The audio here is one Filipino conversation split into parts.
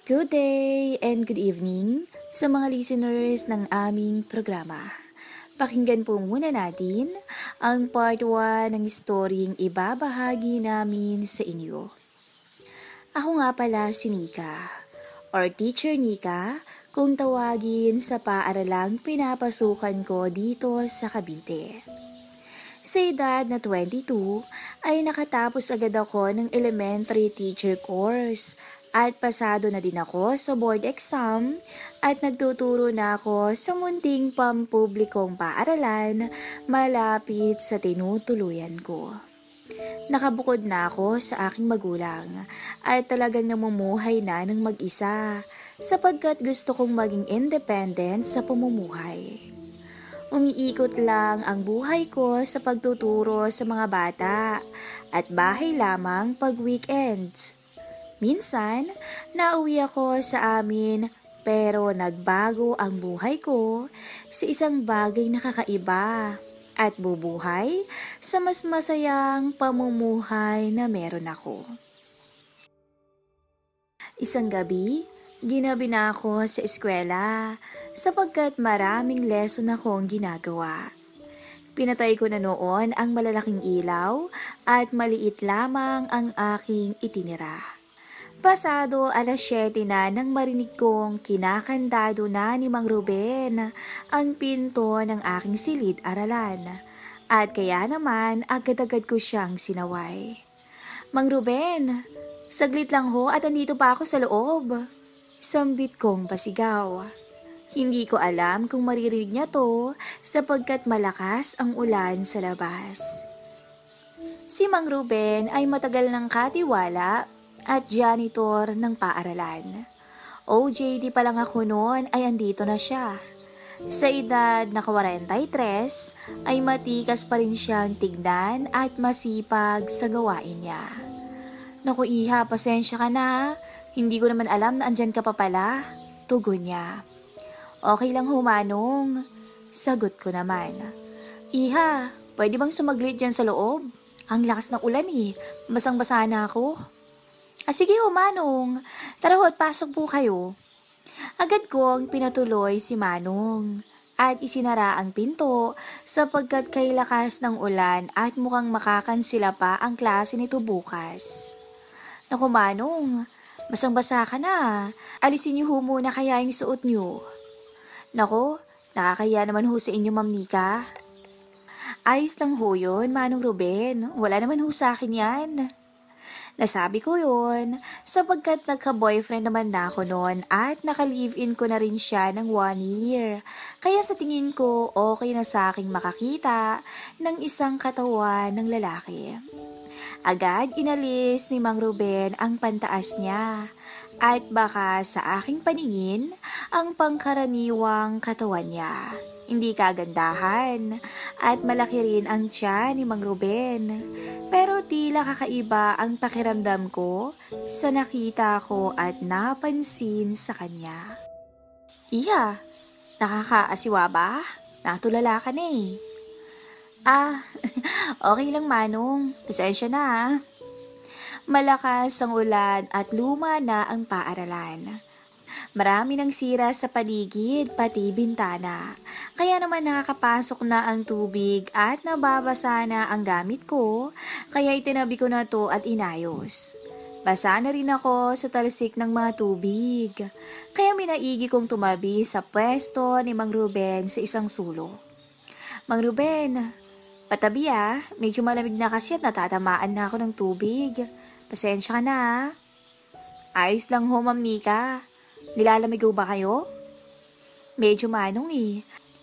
Good day and good evening sa mga listeners ng aming programa. Pakinggan po muna natin ang part 1 ng storying ibabahagi namin sa inyo. Ako nga pala si Nika, or Teacher Nika, kung tawagin sa paaralang pinapasukan ko dito sa Cavite. Sa edad na 22 ay nakatapos agad ako ng elementary teacher course at pasado na din ako sa board exam at nagtuturo na ako sa munting pampublikong paaralan malapit sa tinutuluyan ko. Nakabukod na ako sa aking magulang at talagang namumuhay na ng mag-isa sapagkat gusto kong maging independent sa pamumuhay. Umiikot lang ang buhay ko sa pagtuturo sa mga bata at bahay lamang pag weekends. Minsan, nauwi ako sa amin pero nagbago ang buhay ko sa isang bagay na kakaiba at bubuhay sa mas masayang pamumuhay na meron ako. Isang gabi, ginabi na ako sa eskwela sapagkat maraming lesson akong ginagawa. Pinatay ko na noon ang malalaking ilaw at maliit lamang ang aking itinira. Pasado 7:00 na nang marinig kong kinakandado na ni Mang Ruben ang pinto ng aking silid-aralan. At kaya naman agad-agad ko siyang sinaway. Mang Ruben, saglit lang ho at andito pa ako sa loob. Sambit kong pasigaw. Hindi ko alam kung maririnig niya to sapagkat malakas ang ulan sa labas. Si Mang Ruben ay matagal ng katiwala at janitor ng paaralan. OJT pa lang ako noon ay andito na siya. Sa edad na 43 ay matikas pa rin siyang tignan at masipag sa gawain niya. Naku Iha, pasensya ka na. Hindi ko naman alam na andyan ka pa pala. Tugon niya. Okay lang humanong. Sagot ko naman. Iha, pwede bang sumaglit dyan sa loob? Ang lakas ng ulan Basang-basa na ako. Sige Manong, tara ho't pasok po kayo. Agad kong pinatuloy si Manong at isinara ang pinto sapagkat kay lakas ng ulan at mukhang makakansila pa ang klase nito bukas. Naku Manong, basang-basa ka na. Alisin niyo ho muna kaya yung suot niyo. Naku, nakakaya naman ho sa inyo Ma'am Nika. Ayos lang ho yun, Manong Ruben. Wala naman ho sa akin yan. Nasabi ko yun sapagkat nagka-boyfriend naman na ako noon at naka-live-in ko na rin siya ng 1 year. Kaya sa tingin ko okay na sa aking makakita ng isang katawan ng lalaki. Agad inalis ni Mang Ruben ang pantaas niya at baka sa aking paningin ang pangkaraniwang katawan niya. Hindi kagandahan at malaki rin ang tiyan ni Mang Ruben. Pero tila kakaiba ang pakiramdam ko sa nakita ko at napansin sa kanya. Iya, nakakaasiwa ba? Natulala ka na okay lang Manong. Pasensya na Malakas ang ulan at luma na ang paaralan. Marami ng sira sa paligid pati bintana. Kaya naman nakakapasok na ang tubig at nababasa na ang gamit ko. Kaya itinabi ko na to at inayos. Basa na rin ako sa talsik ng mga tubig. Kaya minaigi kong tumabi sa pwesto ni Mang Ruben sa isang sulok. Mang Ruben, patabi medyo malamig na kasi at natatamaan na ako ng tubig. Pasensya ka na Ayos lang ho Ma'am Nika. Nilalamig ba kayo? Medyo Manong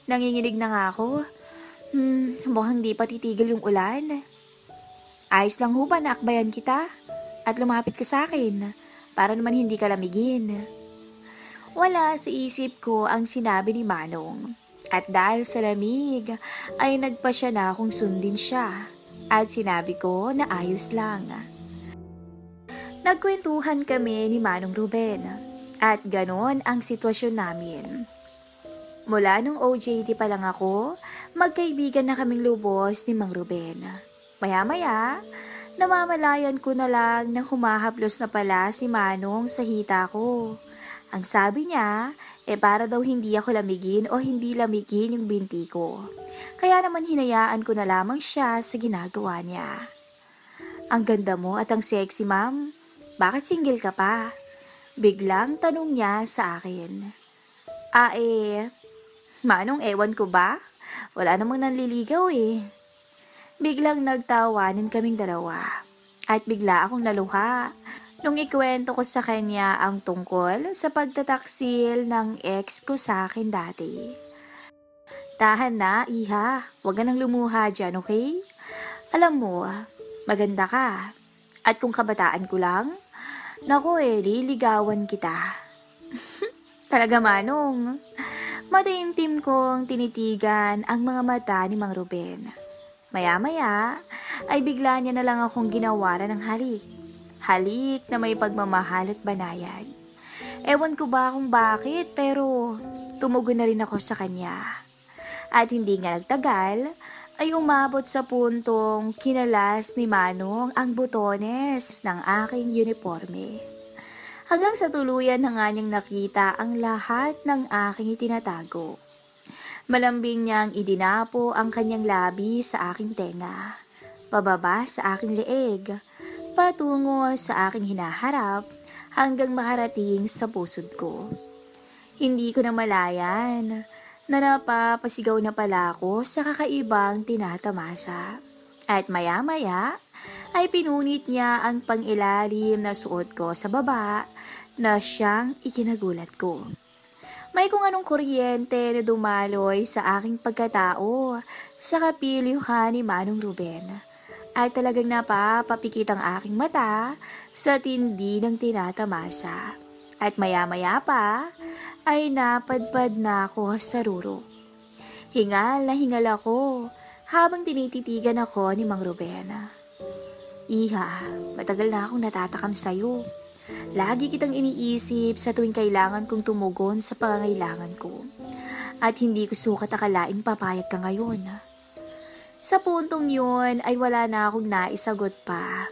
Nanginginig na nga ako. Mukhang di pa titigil yung ulan. Ayos lang ho ba naakbayan kita? At lumapit ka sa akin para naman hindi ka lamigin. Wala sa isip ko ang sinabi ni Manong. At dahil sa lamig ay nagpa siya na akong sundin siya. At sinabi ko na ayos lang. Nagkwentuhan kami ni Manong Ruben. At ganon ang sitwasyon namin. Mula nung OJT pa lang ako, magkaibigan na kaming lubos ni Mang Ruben. Maya-maya, namamalayan ko na lang na humahaplos na pala si Manong sa hita ko. Ang sabi niya, para daw hindi ako lamigin o hindi lamigin yung binti ko. Kaya naman hinayaan ko na lamang siya sa ginagawa niya. Ang ganda mo at ang sexy, ma'am. Bakit single ka pa? Biglang tanong niya sa akin. Manong ewan ko ba? Wala namang nanliligaw eh. Biglang nagtawanan kaming dalawa. At bigla akong naluha nung ikwento ko sa kanya ang tungkol sa pagtataksil ng ex ko sa akin dati. Tahan na, iha. Huwag ka nang lumuha dyan, okay? Alam mo, maganda ka. At kung kabataan ko lang, naku liligawan kita. Talaga, Manong. Mataimtim kong tinitigan ang mga mata ni Mang Ruben. Maya-maya ay bigla niya na lang akong ginawaran ng halik. Halik na may pagmamahal at banayad. Ewan ko ba kung bakit pero tumugon na rin ako sa kanya. At hindi nga nagtagal ay umabot sa puntong kinalas ni Manong ang butones ng aking uniforme. Hanggang sa tuluyan na nga niyang nakita ang lahat ng aking itinatago. Malambing niyang idinapo ang kanyang labi sa aking tenga, pababa sa aking leeg, patungo sa aking hinaharap hanggang makarating sa pusod ko. Hindi ko na malayan na napapasigaw na pala ako sa kakaibang tinatamasa. At maya-maya ay pinunit niya ang pangilalim na suot ko sa baba na siyang ikinagulat ko. May kung anong kuryente na dumaloy sa aking pagkatao sa kapilyuhan ni Manong Ruben. Ay talagang napapapikit ang aking mata sa tindi ng tinatamasa. At maya-maya pa ay napadpad na ako sa ruro. Hingal na hingal ako habang tinititigan ako ni Mang Ruben. Iha, matagal na akong natatakam sa'yo. Lagi kitang iniisip sa tuwing kailangan kong tumugon sa pangangailangan ko. At hindi ko sukat akalaing papayag ka ngayon. Sa puntong yun ay wala na akong naisagot pa.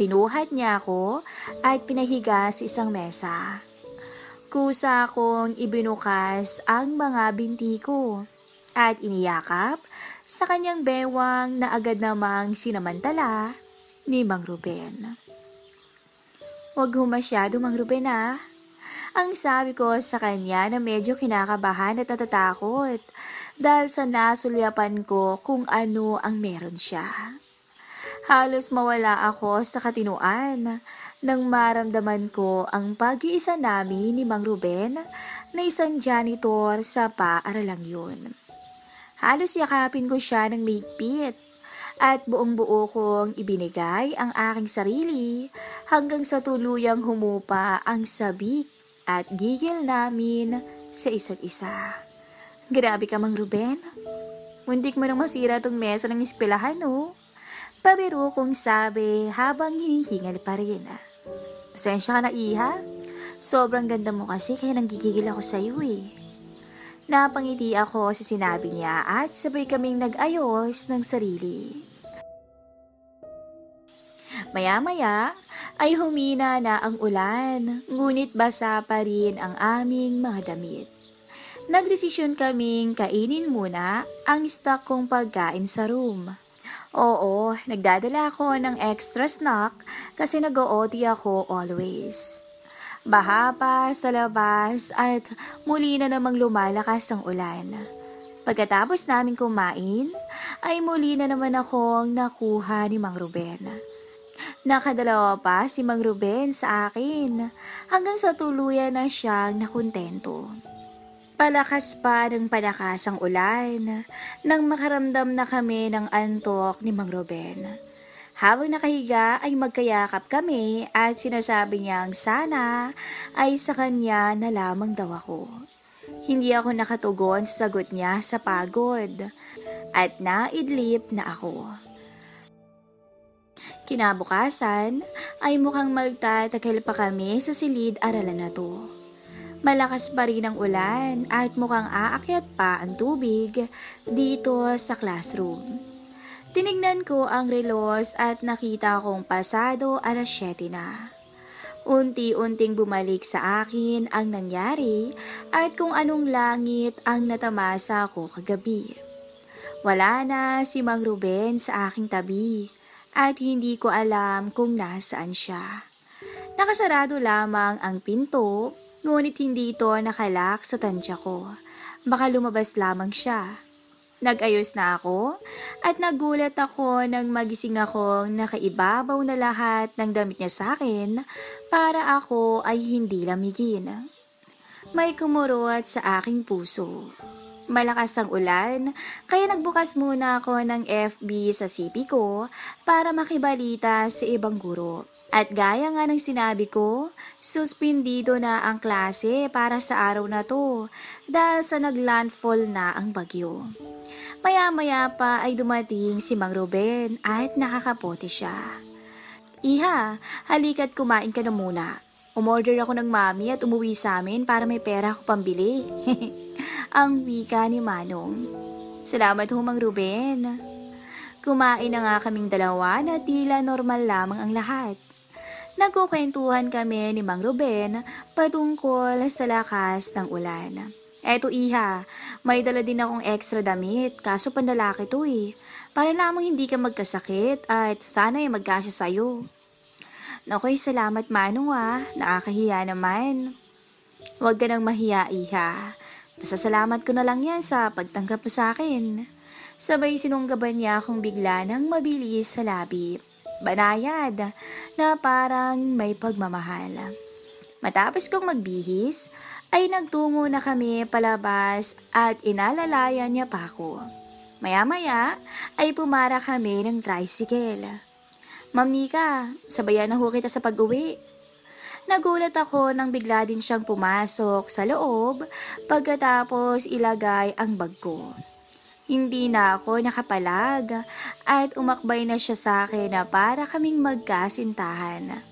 Pinuhat niya ako at pinahiga sa isang mesa. Kusa akong ibinukas ang mga binti ko at iniyakap sa kanyang bewang na agad namang sinamantala ni Mang Ruben. Huwag masyado, Mang Ruben ah. Ang sabi ko sa kanya na medyo kinakabahan at natatakot dahil sa nasulyapan ko kung ano ang meron siya. Halos mawala ako sa katinuan nang maramdaman ko ang pag-iisa namin ni Mang Ruben na isang janitor sa paaralang yun. Halos yakapin ko siya ng mahigpit at buong-buo kong ibinigay ang aking sarili hanggang sa tuluyang humupa ang sabik at gigil namin sa isa't isa. Grabe ka, Mang Ruben. Muntik mo nang masira tong mesa ng eskwelahan, no? Pabiro kong sabi habang hinihingal pa rin. Pasensya ka na, iha. Sobrang ganda mo kasi kaya nanggigigil ako sa'yo eh. Napangiti ako sa sinabi niya at sabay kaming nag-ayos ng sarili. Maya-maya ay humina na ang ulan, ngunit basa pa rin ang aming mga damit. Nagdesisyon kaming kainin muna ang stock kong pagkain sa room. Oo, nagdadala ako ng extra snack kasi nag-OT ako always. Baha pa sa labas at muli na namang lumalakas ang ulan. Pagkatapos namin kumain, ay muli na naman akong nakuha ni Mang Ruben. Nakadalawa pa si Mang Ruben sa akin hanggang sa tuluyan na siyang nakontento. Palakas pa ng palakas ang ulan nang makaramdam na kami ng antok ni Mang Ruben. Habang nakahiga ay magkayakap kami at sinasabi niyang sana ay sa kanya na lamang daw ako. Hindi ako nakatugon sa sagot niya sa pagod at naidlip na ako. Kinabukasan ay mukhang magtatagal pa kami sa silid-aralan na to. Malakas pa rin ang ulan at mukhang aakyat pa ang tubig dito sa classroom. Tinignan ko ang relos at nakita kong pasado 7:00 na. Unti-unting bumalik sa akin ang nangyari at kung anong langit ang natamasa ko kagabi. Wala na si Mang Ruben sa aking tabi at hindi ko alam kung nasaan siya. Nakasarado lamang ang pinto, ngunit hindi ito nakalak sa tansya ko. Baka lumabas lamang siya. Nag-ayos na ako at nagulat ako nang magising akong nakaibabaw na lahat ng damit niya sa akin para ako ay hindi lamigin. May kumurot sa aking puso. Malakas ang ulan, kaya nagbukas muna ako ng FB sa CP ko para makibalita sa ibang guro. At gaya nga ng sinabi ko, suspendido na ang klase para sa araw na to dahil sa naglandfall na ang bagyo. Maya-maya pa ay dumating si Mang Ruben at nakakapote siya. Iha, halika't kumain ka na muna. Umorder ako ng mami at umuwi sa amin para may pera ako pambili. Ang wika ni Manong. Salamat ho, Mang Ruben. Kumain na nga kaming dalawa na tila normal lamang ang lahat. Nagkukwentuhan kami ni Mang Ruben patungkol sa lakas ng ulan. Eto iha, may dala din akong extra damit, kaso panlalaki to eh. Para lamang hindi ka magkasakit at sana ay magkasya sa'yo. Nakoy, salamat Manong nakakahiya naman. Huwag ka nang mahiya iha. Basta salamat ko na lang yan sa pagtanggap mo sa akin. Sabay sinunggaban niya akong bigla ng mabilis sa labi. Banayad na parang may pagmamahal. Matapos kong magbihis, ay nagtungo na kami palabas at inalalayan niya pa ako. Maya-maya ay pumara kami ng tricycle. Ma'am Nika, sabayan na ho kita sa pag-uwi. Nagulat ako nang bigla din siyang pumasok sa loob pagkatapos ilagay ang bag ko. Hindi na ako nakapalag at umakbay na siya sa akin na para kaming magkasintahan.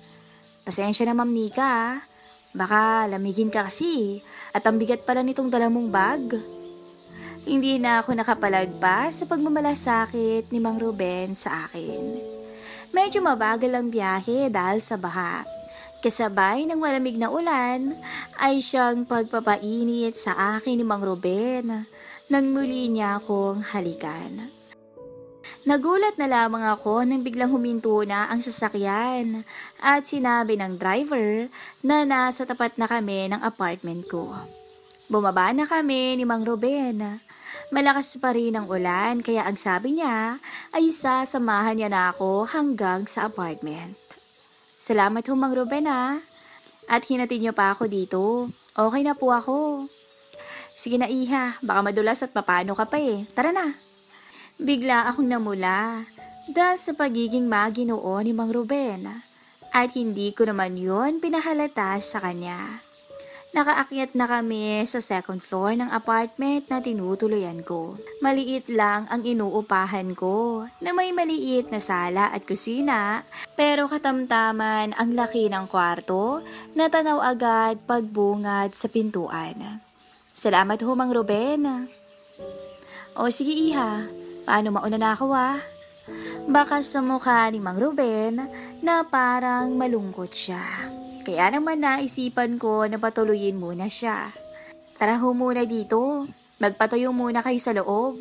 Pasensya na Ma'am Nika, baka lamigin ka kasi at ang bigat pala nitong dala mong bag. Hindi na ako nakapalagpas sa pagmamalasakit ni Mang Ruben sa akin. Medyo mabagal ang biyahe dahil sa baha. Kasabay ng malamig na ulan ay siyang pagpapainit sa akin ni Mang Ruben nang muli niya akong halikan. Nagulat na lamang ako nang biglang huminto na ang sasakyan at sinabi ng driver na nasa tapat na kami ng apartment ko. Bumaba na kami ni Mang Ruben. Malakas pa rin ang ulan kaya ang sabi niya ay sasamahan niya na ako hanggang sa apartment. Salamat ho Mang Ruben at hinatid niyo pa ako dito. Okay na po ako. Sige na iha, baka madulas at papano ka pa eh. Tara na. Bigla akong namula dahil sa pagiging maginoo ni Mang Ruben at hindi ko naman yon pinahalata sa kanya. Nakaakyat na kami sa second floor ng apartment na tinutuluyan ko. Maliit lang ang inuupahan ko na may maliit na sala at kusina pero katamtaman ang laki ng kwarto na tanaw agad pagbungad sa pintuan. Salamat ho Mang Ruben. O sige iha, paano mauna na ako Baka sa mukha ni Mang Ruben na parang malungkot siya. Kaya naman naisipan ko na patuloyin muna siya. Tara ho muna dito, magpatayo muna kayo sa loob.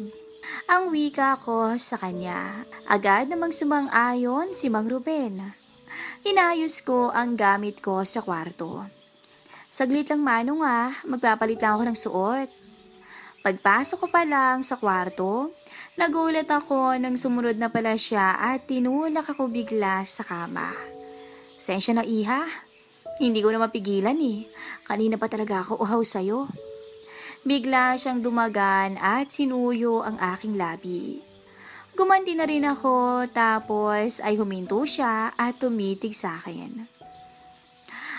Ang wika ko sa kanya. Agad namang sumang-ayon si Mang Ruben. Inayos ko ang gamit ko sa kwarto. Saglit lang Manong magpapalit lang ako ng suot. Pagpasok ko pa lang sa kwarto, nagulat ako nang sumunod na pala siya at tinulak ako bigla sa kama. Sensya na iha. Hindi ko na mapigilan Kanina pa talaga ako uhaw sa'yo. Bigla siyang dumagan at sinuyo ang aking labi. Gumanti na rin ako tapos ay huminto siya at tumitig sa akin.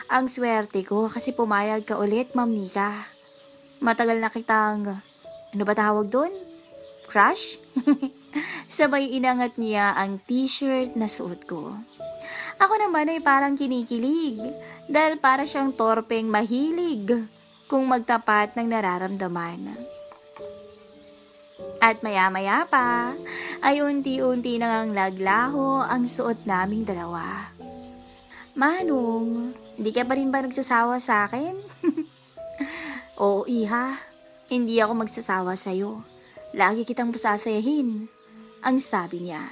Ang swerte ko kasi pumayag ka ulit, Ma'am Nika. Matagal na kitang, ano ba tawag doon? Crush? Sabay inangat niya ang t-shirt na suot ko. Ako naman ay parang kinikilig dahil para siyang torpeng mahilig kung magtapat ng nararamdaman. At maya-maya pa ay unti-unti nang naglaho ang suot naming dalawa. Manong, Hindi ka pa rin ba nagsasawa sa akin? Oo, iha. Hindi ako magsasawa sa'yo. Lagi kitang pasasayahin. Ang sabi niya.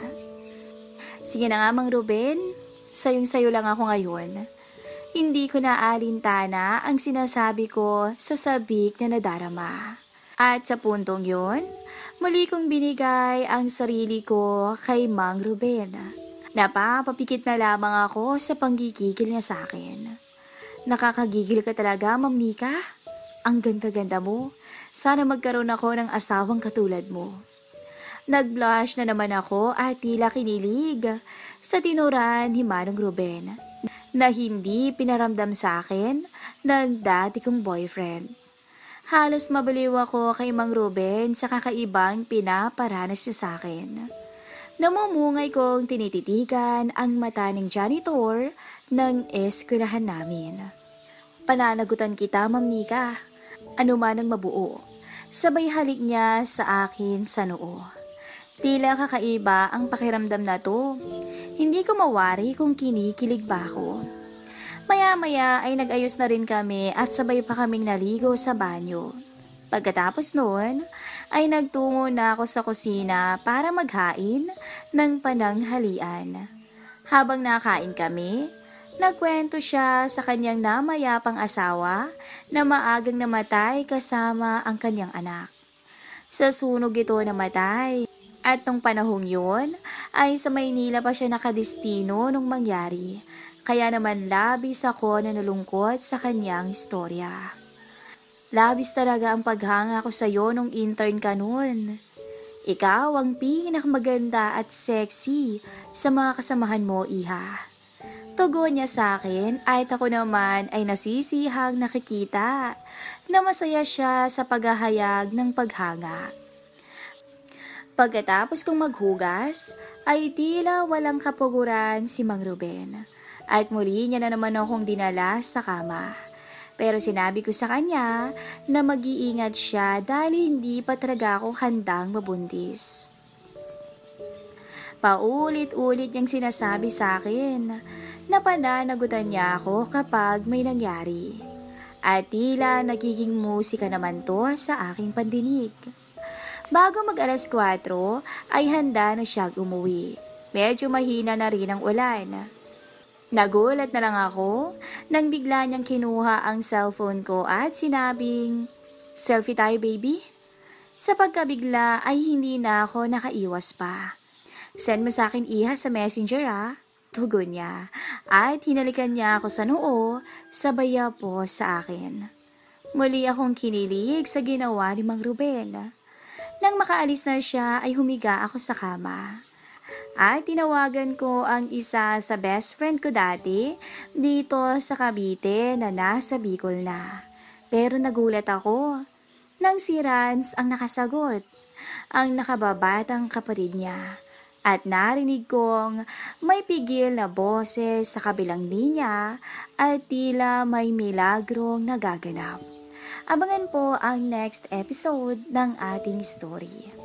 Sige na nga, Mang Ruben. Sayong-sayo lang ako ngayon. Hindi ko na alintana ang sinasabi ko sa sabik na nadarama. At sa puntong yon, muli kong binigay ang sarili ko kay Mang Ruben. Napapapikit na lamang ako sa panggigigil niya sa akin. Nakakagigil ka talaga, Ma'am Nika. Ang ganda-ganda mo. Sana magkaroon ako ng asawang katulad mo. Nag-blush na naman ako at tila kinilig sa tinuran ni Manong Ruben na hindi pinaramdam sa akin ng dati kong boyfriend. Halos mabaliw ako kay Mang Ruben sa kakaibang pinaparanas niya sa akin. Namumungay kong tinititigan ang mata ng janitor ng eskwelahan namin. Pananagutan kita, Ma'am Nika. Ano man ang mabuo. Sabay halik niya sa akin sa noo. Tila kakaiba ang pakiramdam na to. Hindi ko mawari kung kinikilig ba ako. Maya-maya ay nag-ayos na rin kami at sabay pa kaming naligo sa banyo. Pagkatapos noon, ay nagtungo na ako sa kusina para maghain ng pananghalian. Habang nakain kami, nagkwento siya sa kanyang namayapang asawa na maagang namatay kasama ang kanyang anak. Sa sunog ito namatay. At nung panahong yun, ay sa Maynila pa siya nakadestino nung mangyari. Kaya naman labis ako na nalungkot sa kanyang istorya. Labis talaga ang paghanga ko sa'yo nung intern ka nun. Ikaw ang pinakamaganda at sexy sa mga kasamahan mo, iha. Tugon niya sa akin at ako naman ay nasisihang nakikita na masaya siya sa paghahayag ng paghanga. Pagkatapos kong maghugas, ay tila walang kapuguran si Mang Ruben. At muli niya na naman akong dinala sa kama. Pero sinabi ko sa kanya na mag-iingat siya dahil hindi pa talaga ako handang mabuntis. Paulit-ulit niyang sinasabi sa akin na pananagutan niya ako kapag may nangyari. At tila nagiging musika naman to sa aking pandinig. Bago mag-alas 4 ay handa na siyang umuwi. Medyo mahina na rin ang ulan. Nagulat na lang ako nang bigla niyang kinuha ang cellphone ko at sinabing, "Selfie tayo, baby?" Sa pagkabigla ay hindi na ako nakaiwas pa. "Send mo sa akin, iha, sa messenger, ah." Tugon niya at hinalikan niya ako sa noo, sabay po sa akin. Muli akong kinilig sa ginawa ni Mang Ruben. Nang makaalis na siya ay humiga ako sa kama. At tinawagan ko ang isa sa best friend ko dati dito sa Cavite na nasa Bicol na. Pero nagulat ako nang si Rans ang nakasagot, ang nakababatang kapatid niya. At narinig kong may pigil na boses sa kabilang linya at tila may milagrong nagaganap. Abangan po ang next episode ng ating story.